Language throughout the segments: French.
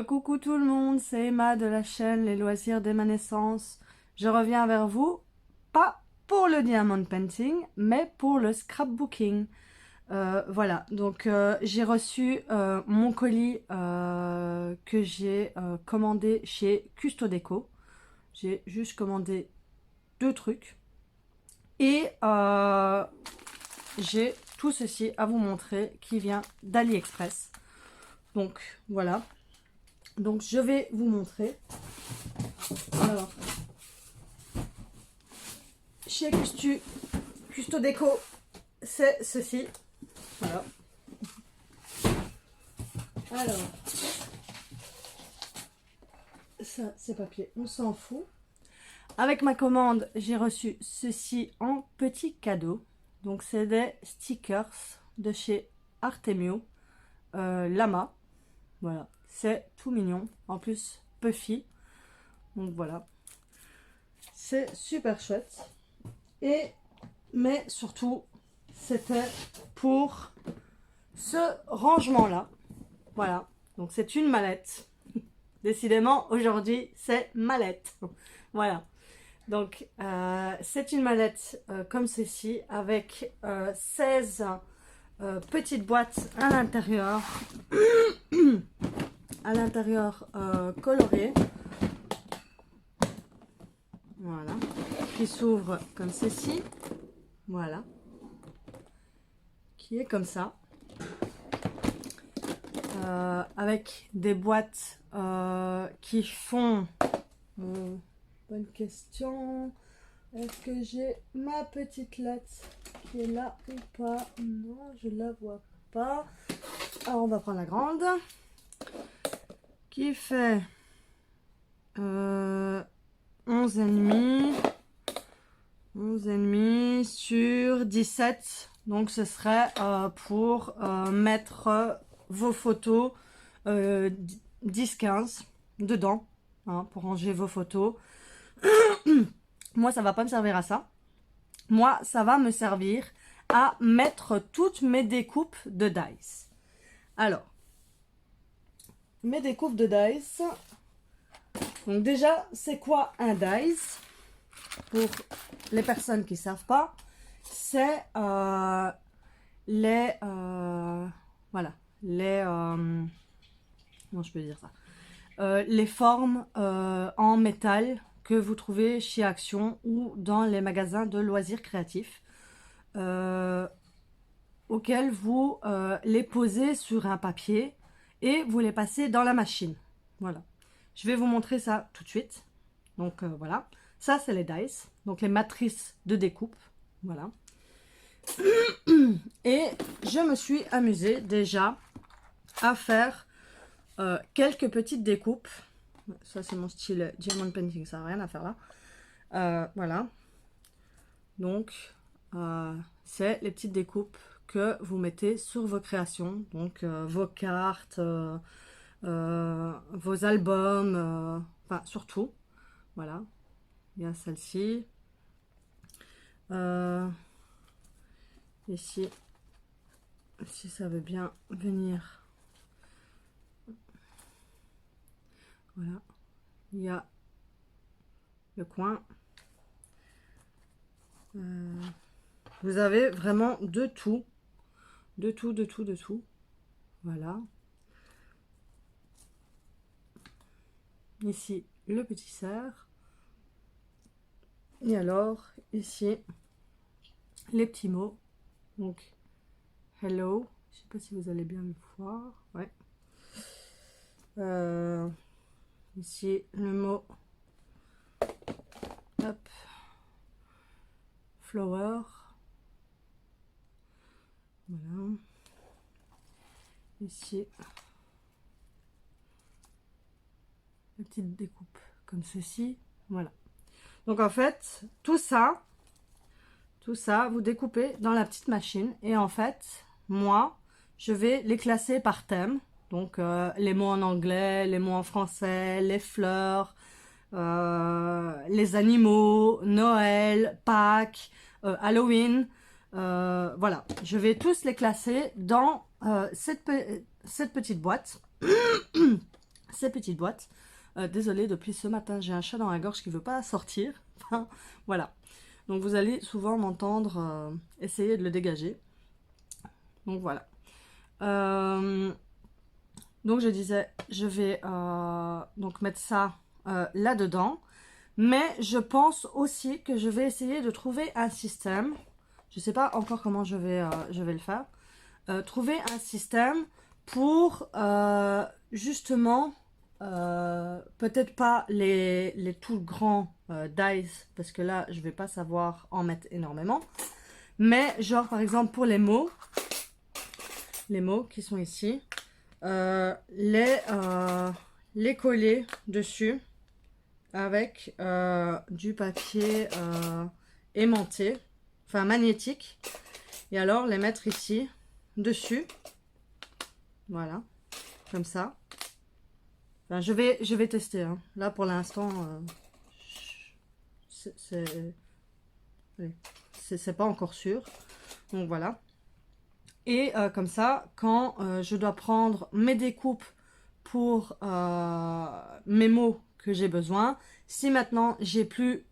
Recoucou tout le monde, c'est Emma de la chaîne Les Loisirs d'Emma Naissance. Je reviens vers vous, pas pour le diamond painting, mais pour le scrapbooking. Voilà, donc j'ai reçu mon colis que j'ai commandé chez Custodeco. J'ai juste commandé 2 trucs. Et j'ai tout ceci à vous montrer qui vient d'AliExpress. Donc voilà. Donc je vais vous montrer. Alors, chez Custodeco, c'est ceci. Voilà. Alors, ça c'est papier, on s'en fout. Avec ma commande, j'ai reçu ceci en petit cadeau. Donc c'est des stickers de chez Artemio Lama. Voilà, c'est tout mignon. En plus, puffy. Donc voilà. C'est super chouette. Mais surtout, c'était pour ce rangement-là. Voilà. Donc c'est une mallette. Décidément, aujourd'hui, c'est mallette. Voilà. Donc, c'est une mallette comme ceci, avec 16 petites boîtes à l'intérieur. À l'intérieur colorées. Voilà. Qui s'ouvre comme ceci. Voilà. Qui est comme ça. Avec des boîtes qui font... bonne question. Est-ce que j'ai ma petite lettre qui est là ou pas? Non, je la vois pas. Alors, on va prendre la grande. Qui fait 11,5. 11,5 sur 17. Donc, ce serait pour mettre vos photos 10-15 dedans. Hein, pour ranger vos photos. Moi, ça va pas me servir à ça. Moi, ça va me servir à mettre toutes mes découpes de dice. Alors, mes découpes de dice. Donc déjà, c'est quoi un dice? Pour les personnes qui ne savent pas, c'est les... voilà, les... comment je peux dire ça? Les formes en métal que vous trouvez chez Action ou dans les magasins de loisirs créatifs, auxquels vous les posez sur un papier et vous les passez dans la machine. Voilà. Je vais vous montrer ça tout de suite. Donc voilà. Ça, c'est les dice. Donc les matrices de découpe. Voilà. Et je me suis amusée déjà à faire quelques petites découpes. Ça, c'est mon style diamond painting. Ça n'a rien à faire là. Voilà. Donc, c'est les petites découpes que vous mettez sur vos créations. Donc, vos cartes, vos albums, enfin, surtout. Voilà. Il y a celle-ci. Ici, si ça veut bien venir. Voilà. Il y a le coin. Vous avez vraiment de tout. De tout, de tout, de tout. Voilà. Ici, le petit cerf. Et alors, ici, les petits mots. Donc, hello. Je sais pas si vous allez bien le voir. Ouais. Ici, le mot. Hop. Flower. Voilà. Ici, la petite découpe comme ceci. Voilà. Donc en fait, tout ça, vous découpez dans la petite machine. Et en fait, moi, je vais les classer par thème. Donc les mots en anglais, les mots en français, les fleurs, les animaux, Noël, Pâques, Halloween. Voilà, je vais tous les classer dans cette petite boîte. ces petites boîtes. Désolée, depuis ce matin, j'ai un chat dans la gorge qui ne veut pas sortir. Enfin, voilà. Donc vous allez souvent m'entendre essayer de le dégager. Donc voilà. Donc je disais, je vais donc mettre ça là-dedans. Mais je pense aussi que je vais essayer de trouver un système. Je ne sais pas encore comment je vais le faire. Trouver un système pour justement, peut-être pas les tout grands dice, parce que là, je ne vais pas savoir en mettre énormément. Mais genre, par exemple, pour les mots qui sont ici, les coller dessus avec du papier aimanté, enfin magnétique, et alors les mettre ici, dessus, voilà, comme ça. Enfin, je vais tester, hein. Là pour l'instant, c'est pas encore sûr, donc voilà. Et comme ça, quand je dois prendre mes découpes pour mes mots que j'ai besoin, si maintenant j'ai plus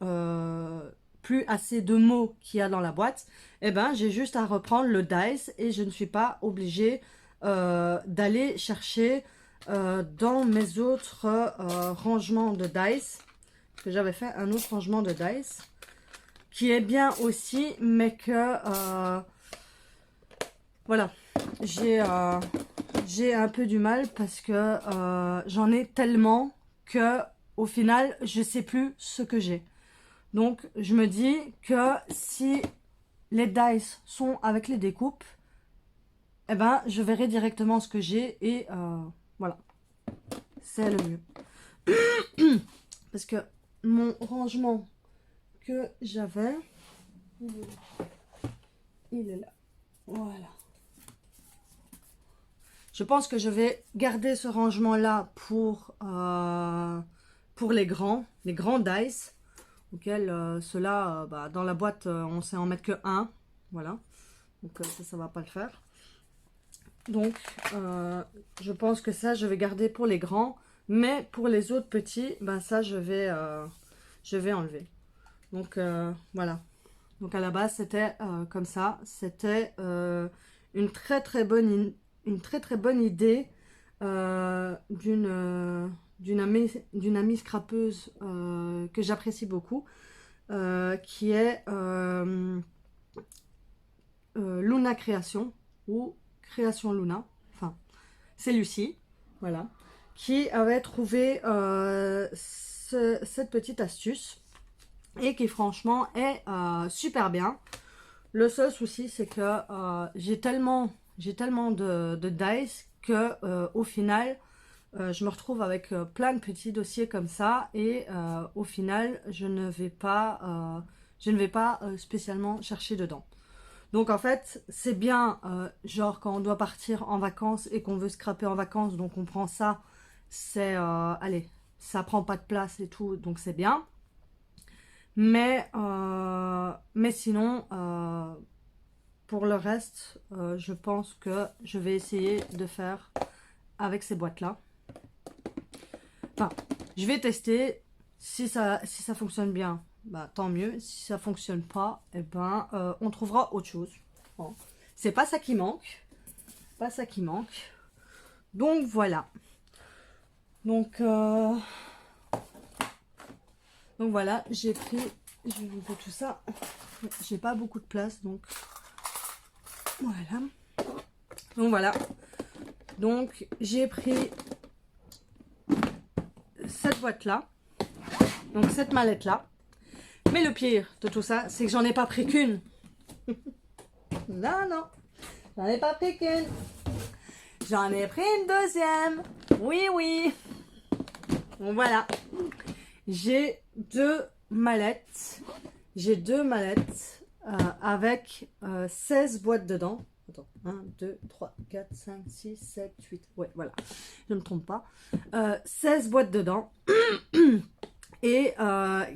assez de mots qu'il y a dans la boîte, eh ben j'ai juste à reprendre le dice et je ne suis pas obligée d'aller chercher dans mes autres rangements de dice, que j'avais fait un autre rangement de dice qui est bien aussi, mais que voilà, j'ai un peu du mal parce que j'en ai tellement que au final je sais plus ce que j'ai. Donc je me dis que si les dice sont avec les découpes, eh ben je verrai directement ce que j'ai et voilà, c'est le mieux. Parce que mon rangement que j'avais, il est là, voilà. Je pense que je vais garder ce rangement-là pour les grands dice, auxquels ceux-là, dans la boîte, on sait en mettre que un. Voilà. Donc ça va pas le faire. Donc, je pense que ça, je vais garder pour les grands. Mais pour les autres petits, ben ça, je vais enlever. Donc, voilà. Donc, à la base, c'était comme ça. C'était une très très bonne idée d'une amie scrapeuse que j'apprécie beaucoup, qui est Luna Création, ou Création Luna, enfin c'est Lucie, voilà, qui avait trouvé cette petite astuce et qui franchement est super bien. Le seul souci, c'est que j'ai tellement de dice que au final je me retrouve avec plein de petits dossiers comme ça et au final je ne vais pas spécialement chercher dedans. Donc en fait c'est bien genre quand on doit partir en vacances et qu'on veut scraper en vacances, donc on prend ça, c'est allez, ça prend pas de place et tout, donc c'est bien. Mais sinon, pour le reste, je pense que je vais essayer de faire avec ces boîtes-là. Enfin, je vais tester. Si ça fonctionne bien, bah, tant mieux. Si ça fonctionne pas, eh ben, on trouvera autre chose. Bon. C'est pas ça qui manque. Pas ça qui manque. Donc, voilà. Donc voilà, j'ai pris, je vais vous faire tout ça, j'ai pas beaucoup de place, donc voilà. Donc voilà, donc j'ai pris cette boîte là, donc cette mallette là, mais le pire de tout ça, c'est que j'en ai pas pris qu'une. Non, j'en ai pas pris qu'une, j'en ai pris une deuxième, oui. Donc voilà, j'ai deux mallettes. Avec 16 boîtes dedans. Attends, 1, 2, 3, 4, 5, 6, 7, 8. Ouais, voilà, je ne me trompe pas. 16 boîtes dedans. Et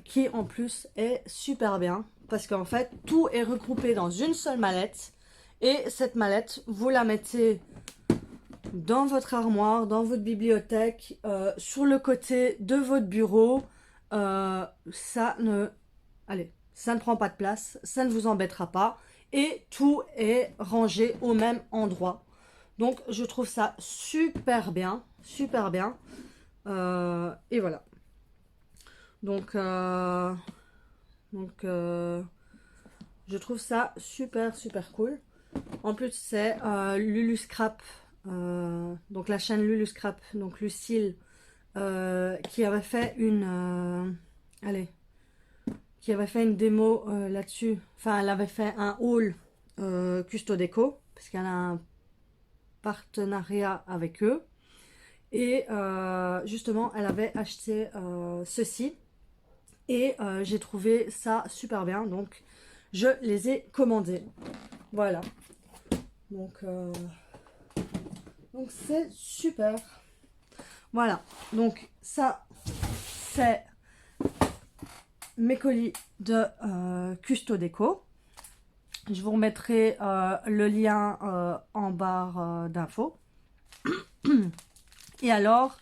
qui en plus est super bien. Parce qu'en fait, tout est regroupé dans une seule mallette. Et cette mallette, vous la mettez dans votre armoire, dans votre bibliothèque, sur le côté de votre bureau. Ça ne... Allez, ça ne prend pas de place, ça ne vous embêtera pas. Et tout est rangé au même endroit. Donc, je trouve ça super bien, super bien. Et voilà. Donc, je trouve ça super, super cool. En plus, c'est Lulu Scrap, donc la chaîne Lulu Scrap, donc Lucille, qui avait fait une... allez, qui avait fait une démo là-dessus. Enfin, elle avait fait un haul Custo Déco, parce qu'elle a un partenariat avec eux. Et justement, elle avait acheté ceci. Et j'ai trouvé ça super bien. Donc, je les ai commandés. Voilà. Donc c'est super. Voilà. Donc, ça, c'est mes colis de Custo Déco. Je vous remettrai le lien en barre d'infos. Et alors,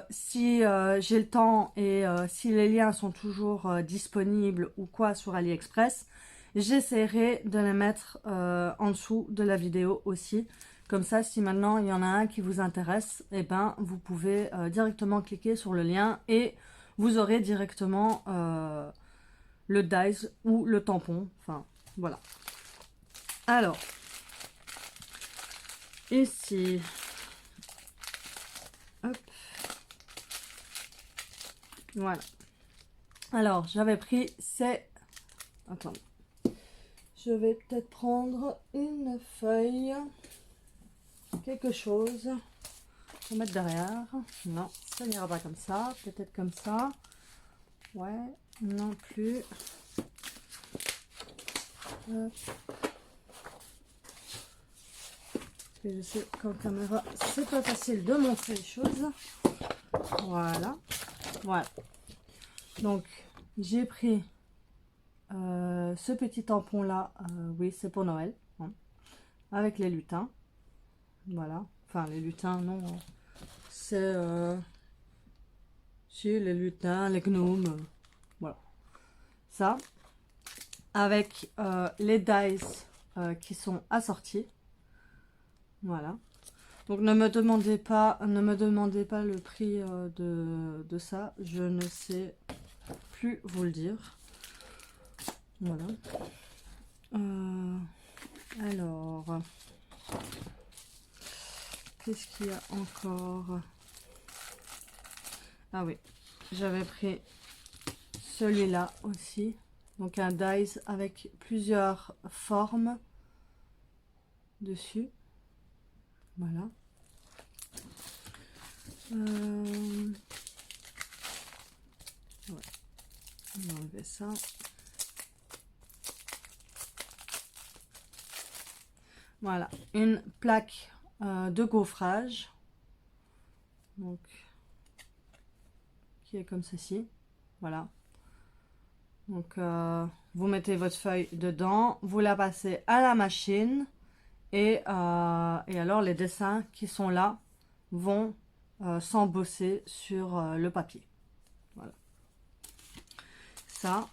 si j'ai le temps et si les liens sont toujours disponibles ou quoi sur AliExpress, j'essaierai de les mettre en dessous de la vidéo aussi. Comme ça, si maintenant il y en a un qui vous intéresse, eh ben, vous pouvez directement cliquer sur le lien et vous aurez directement le dies ou le tampon. Enfin, voilà. Alors, ici, hop, voilà. Alors, j'avais pris ces... Attendez. Je vais peut-être prendre une feuille, quelque chose pour mettre derrière. Non, ça n'ira pas comme ça. Peut-être comme ça. Ouais, non plus. Hop. Parce que je sais qu'en caméra, c'est pas facile de montrer les choses. Voilà. Voilà. Donc, j'ai pris ce petit tampon là. Oui, c'est pour Noël. Hein, avec les lutins. Voilà. Enfin, les lutins, non. C'est... si, les lutins, les gnomes. Voilà. Ça. Avec les dice qui sont assortis. Voilà. Donc ne me demandez pas le prix de ça. Je ne sais plus vous le dire. Voilà. Alors, qu'est-ce qu'il y a encore? Ah oui, j'avais pris celui-là aussi. Donc un dice avec plusieurs formes dessus. Voilà. Ouais. On va enlever ça. Voilà, une plaque de gaufrage. Donc, qui est comme ceci. Voilà. Donc, vous mettez votre feuille dedans, vous la passez à la machine et alors les dessins qui sont là vont s'embosser sur le papier. Voilà. Ça.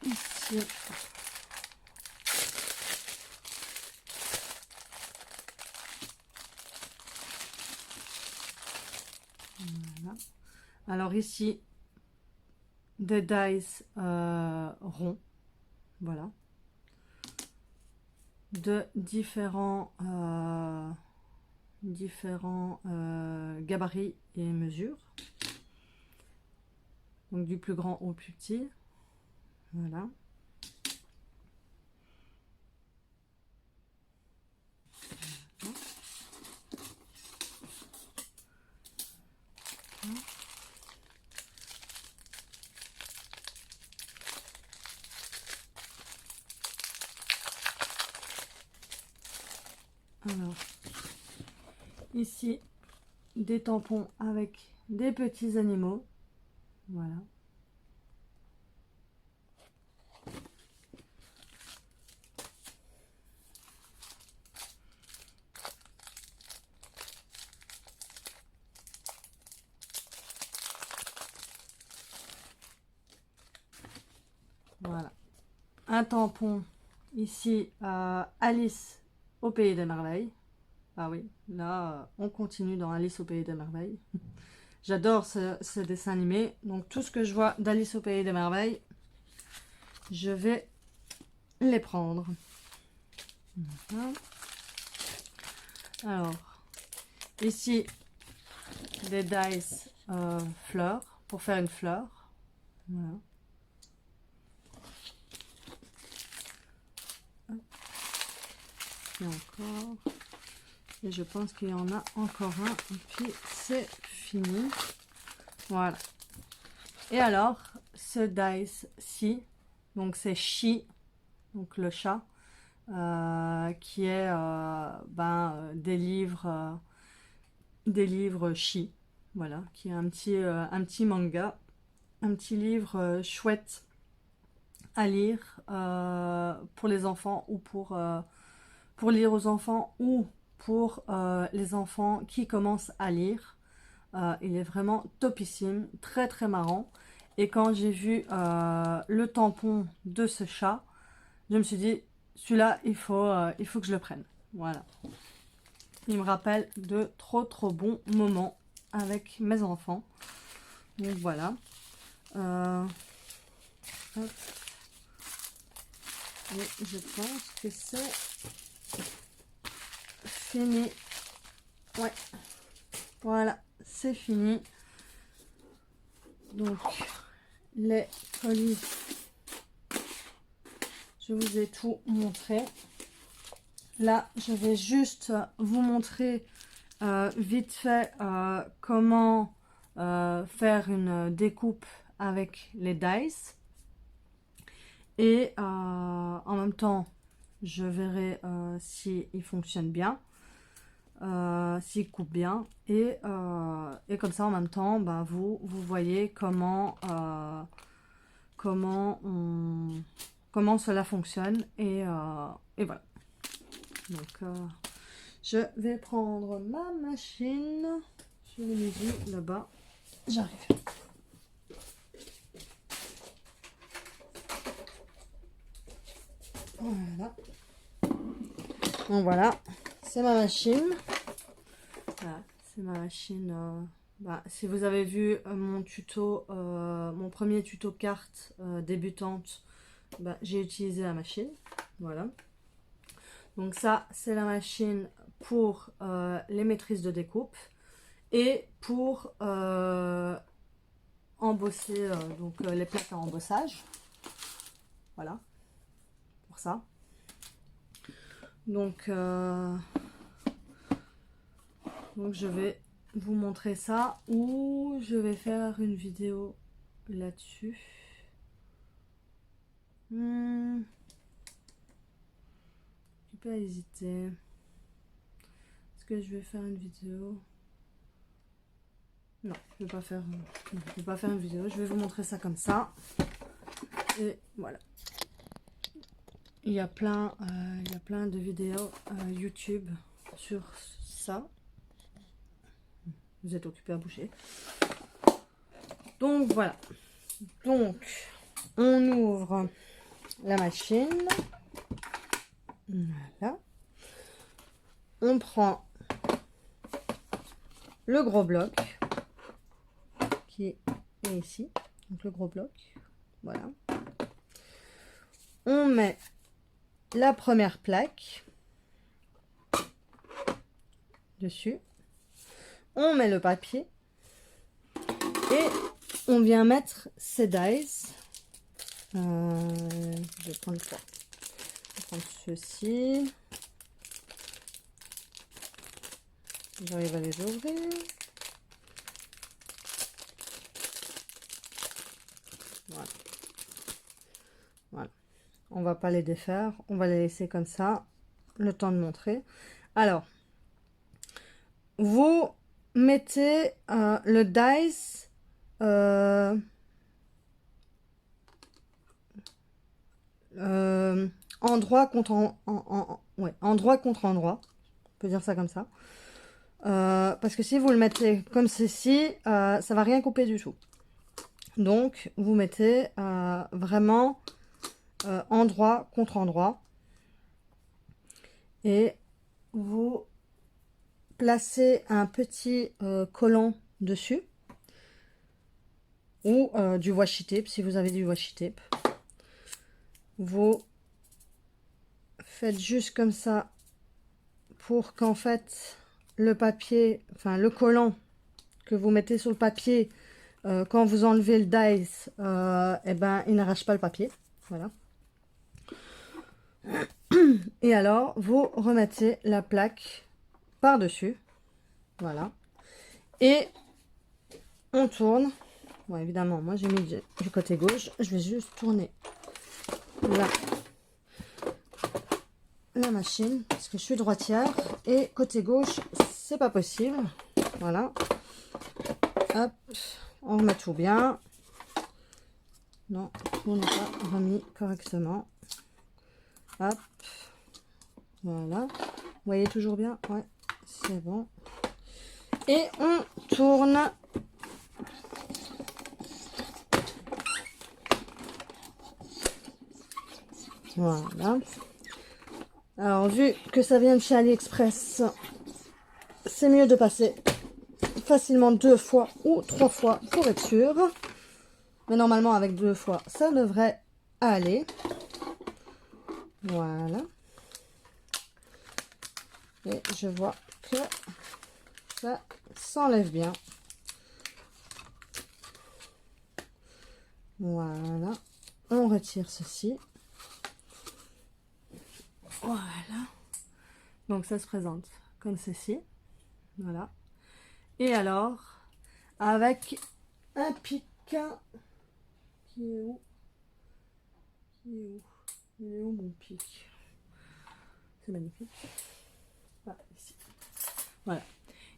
Ici. Voilà. Alors ici, des dice ronds, voilà, de différents gabarits et mesures, donc du plus grand au plus petit, voilà. Alors, ici, des tampons avec des petits animaux. Voilà. Voilà. Un tampon ici, Alice au Pays des Merveilles. Ah oui, là, on continue dans Alice au Pays des Merveilles. J'adore ce dessin animé. Donc, tout ce que je vois d'Alice au Pays des Merveilles, je vais les prendre. Voilà. Alors, ici, des dice fleurs pour faire une fleur. Voilà. Et encore. Et je pense qu'il y en a encore un. Et puis, c'est fini. Voilà. Et alors, ce dice-ci, donc c'est Chi, donc le chat, qui est des livres Chi, voilà, qui est un petit manga, un petit livre chouette à lire pour les enfants ou pour lire aux enfants ou pour les enfants qui commencent à lire. Il est vraiment topissime, très très marrant. Et quand j'ai vu le tampon de ce chat, je me suis dit, celui-là, il faut que je le prenne. Voilà. Il me rappelle de trop bons moments avec mes enfants. Donc voilà. Hop. Et je pense que c'est fini. Ouais. Voilà, c'est fini. Donc, les colis, je vous ai tout montré. Là, je vais juste vous montrer vite fait comment faire une découpe avec les dice. Et en même temps, je verrai si il fonctionne bien, s'il coupe bien. Et comme ça, en même temps, bah, vous voyez comment cela fonctionne. Et voilà. Donc, je vais prendre ma machine. Je l'ai mis là-bas. J'arrive. Voilà. Donc voilà, c'est ma machine. Voilà, c'est ma machine. Si vous avez vu mon tuto, mon premier tuto carte débutante, j'ai utilisé la machine. Voilà. Donc ça, c'est la machine pour les maîtrises de découpe et pour embosser les plaques à embossage. Voilà, pour ça. Donc je vais vous montrer ça ou je vais faire une vidéo là-dessus. Je peux pas hésiter. Est-ce que je vais faire une vidéo? Non, je vais pas faire une vidéo. Je vais vous montrer ça comme ça. Et voilà. Il y a plein de vidéos YouTube sur ça. Vous êtes occupé à bouger. Donc voilà. Donc on ouvre la machine. Voilà. On prend le gros bloc qui est ici. Donc le gros bloc. Voilà. On met la première plaque dessus. On met le papier. Et on vient mettre ces dice. Je vais prendre quoi? Je vais prendre ceci. J'arrive à les ouvrir. Voilà. Voilà. On va pas les défaire. On va les laisser comme ça. Le temps de montrer. Alors, vous mettez le dice endroit contre endroit contre endroit. On peut dire ça comme ça. Parce que si vous le mettez comme ceci, ça va rien couper du tout. Donc, vous mettez vraiment endroit contre endroit. Et vous placez un petit collant dessus. Ou du washi tape, si vous avez du washi tape. Vous faites juste comme ça pour qu'en fait le papier, enfin le collant que vous mettez sur le papier, quand vous enlevez le dies, et ben il n'arrache pas le papier. Voilà. Et alors vous remettez la plaque par dessus. Voilà. Et on tourne. Bon, évidemment, moi j'ai mis du côté gauche. Je vais juste tourner la machine parce que je suis droitière. Et côté gauche, c'est pas possible. Voilà. Hop, on remet tout bien. Non, tout n'est pas remis correctement. Hop. Voilà. Vous voyez toujours bien? Ouais, c'est bon. Et on tourne. Voilà. Alors, vu que ça vient de chez AliExpress, c'est mieux de passer facilement 2 fois ou 3 fois pour être sûr. Mais normalement, avec 2 fois, ça devrait aller. Voilà. Et je vois que ça s'enlève bien. Voilà. On retire ceci. Voilà. Donc ça se présente comme ceci. Voilà. Et alors, avec un pic qui est où? Il est où? Il est où mon pic? C'est magnifique. Ah, ici. Voilà.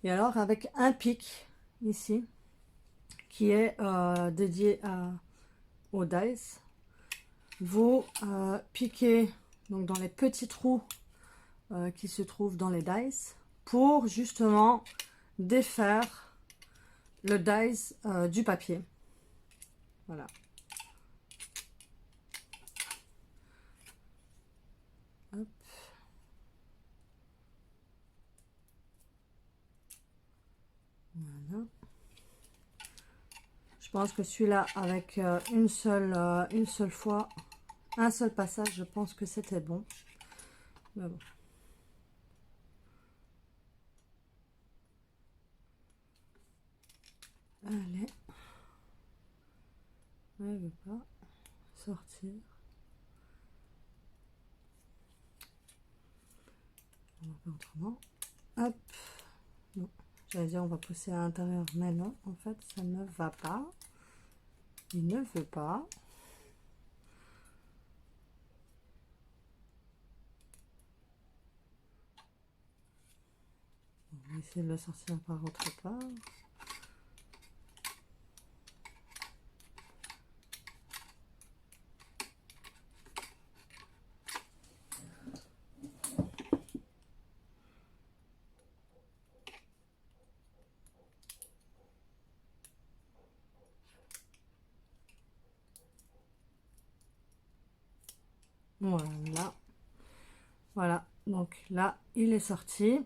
Et alors, avec un pic ici, qui est dédié au dice, vous piquez donc dans les petits trous qui se trouvent dans les dice pour justement défaire le dice du papier. Voilà. Hop. Voilà. Je pense que celui-là, avec une seule fois, un seul passage, je pense que c'était bon. Mais bon. Allez. Elle ne veut pas sortir. On va faire autrement. Hop. Non. J'allais dire on va pousser à l'intérieur, mais non. En fait, ça ne va pas. Il ne veut pas. On va essayer de le sortir par autre part. Voilà. Voilà. Donc là, il est sorti.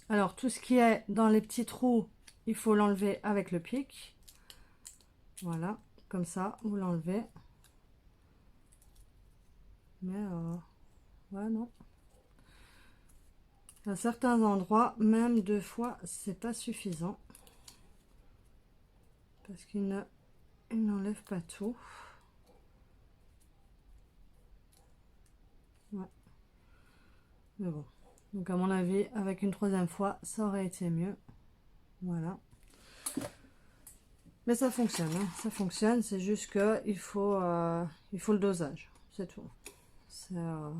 Alors, tout ce qui est dans les petits trous, il faut l'enlever avec le pic. Voilà. Comme ça, vous l'enlevez. Mais, ouais, non. À certains endroits, même 2 fois, c'est pas suffisant. Parce qu'il n'enlève pas tout. Ouais. Mais bon. Donc à mon avis, avec une 3e fois, ça aurait été mieux. Voilà. Mais ça fonctionne, hein. Ça fonctionne. C'est juste que il faut le dosage. C'est tout. Voilà.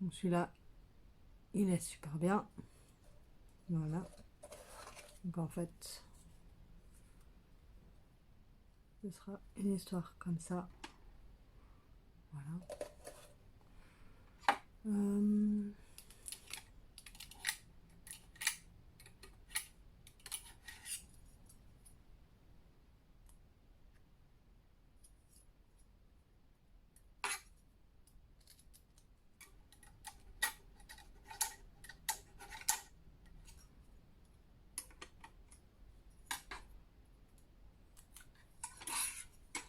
Donc celui-là, il est super bien. Voilà. Donc en fait, ce sera une histoire comme ça. Voilà.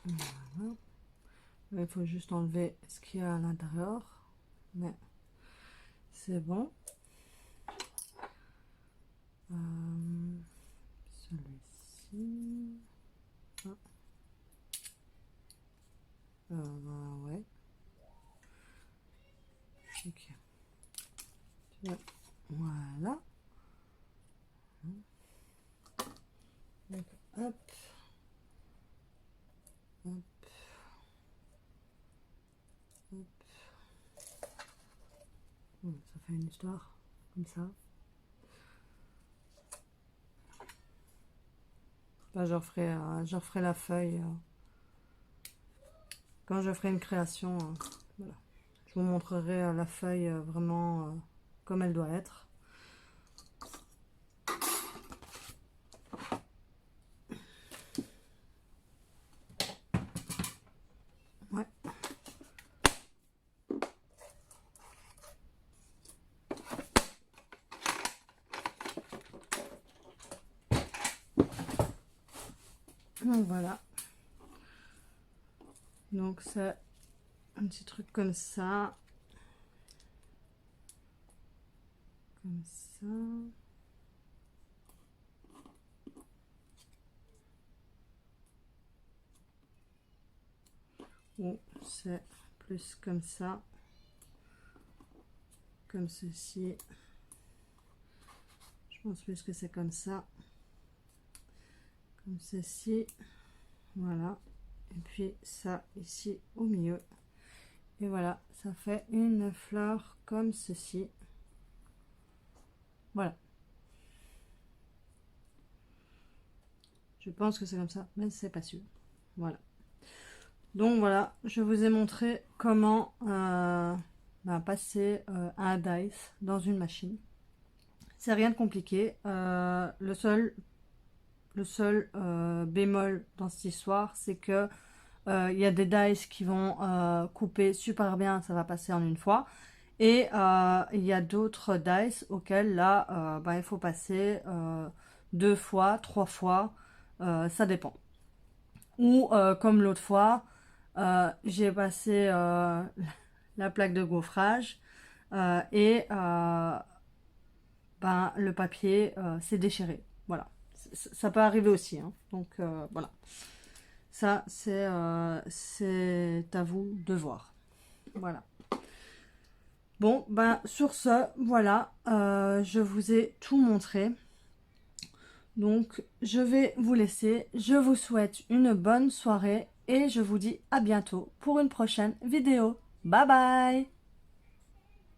Voilà. Là, il faut juste enlever ce qu'il y a à l'intérieur, mais c'est bon. Celui-ci. Ah. Ouais. Ok. Voilà. Donc, hop. Hop. Hop. Ça fait une histoire comme ça. Là, je referai la feuille quand je ferai une création. Voilà. Je vous montrerai la feuille vraiment comme elle doit être. Ouais. Donc voilà. Donc c'est un petit truc comme ça. Comme ça. Ou c'est plus comme ça. Comme ceci. Je pense plus que c'est comme ça. Comme ceci. Voilà. Et puis ça ici au milieu. Et voilà, ça fait une fleur comme ceci. Voilà. Je pense que c'est comme ça, mais c'est pas sûr. Voilà. Donc voilà, je vous ai montré comment passer un dice dans une machine. C'est rien de compliqué. Le seul bémol dans cette histoire, c'est que il y a des dice qui vont couper super bien, ça va passer en une fois. Et il y a d'autres dice auxquels là, il faut passer 2 fois, 3 fois, ça dépend. Ou comme l'autre fois, j'ai passé la plaque de gaufrage et le papier s'est déchiré. Voilà, ça peut arriver aussi, hein. Donc voilà, ça c'est à vous de voir. Voilà. Bon, sur ce, voilà, je vous ai tout montré. Donc, je vais vous laisser. Je vous souhaite une bonne soirée et je vous dis à bientôt pour une prochaine vidéo. Bye bye!